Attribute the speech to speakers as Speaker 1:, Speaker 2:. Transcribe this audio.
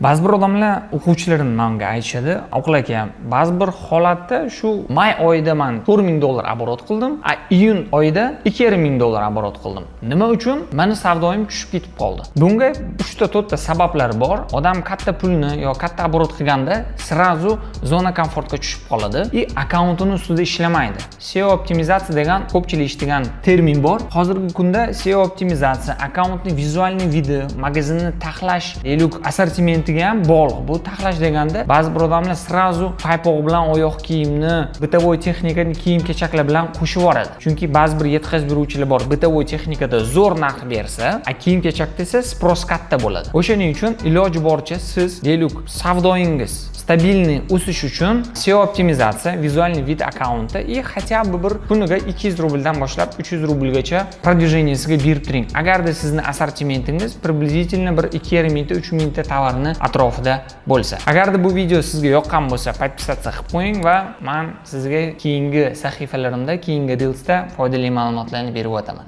Speaker 1: Ba'zi bir odamlar o'quvchilarim menga aytishadi, "Oqil aka, ba'zi bir holatda shu may oyida men $4000 оборот qildim, iyun oyida $2000 оборот qildim. Nima uchun? Meni savdoyim tushib ketib qoldi." Bunga 3-4 ta sabablar bor. Odam katta pulni yo katta оборот qilganda srazu zona komfortga tushib qoladi va akkauntini ustida ishlamaydi. SEO optimizatsiya degan ko'pchilik eshitgan termin bor. Hozirgi kunda SEO optimizatsiya akkauntni vizualniy vidi, magazinni taxlash, deylik assortimentiga ham bog'liq. Bu taxlash deganda ba'zi bir odamlar srazu paypoq bilan oyoq kiyimni, bitovoy texnikani kiyim-kechaklar bilan qo'shib yuboradi. Chunki ba'zi bir yetkazib beruvchilar bor, bitovoy texnikada zo'r narx bersa, kiyim-kechakda esa sпрос katta bo'ladi. O'shaning uchun iloji boricha siz deylik savdoyingiz stabilniy o'sish uchun SEO optimizatsiya, vizualniy vid akkaunti хотя бы bir kuniga 200 rubldan boshlab 300 rublgacha продвижениесiga berib turing. Agarda sizni assortimentingiz приблизительно bir 2,5 mingta 3 mingta tovarni atrofida bo'lsa. Agarda bu video sizga yoqqan bo'lsa, podpisatsiya qilib qo'ying va men sizga keyingi sahifalarimda, keyingi reelsda foydali ma'lumotlarni berib o'taman.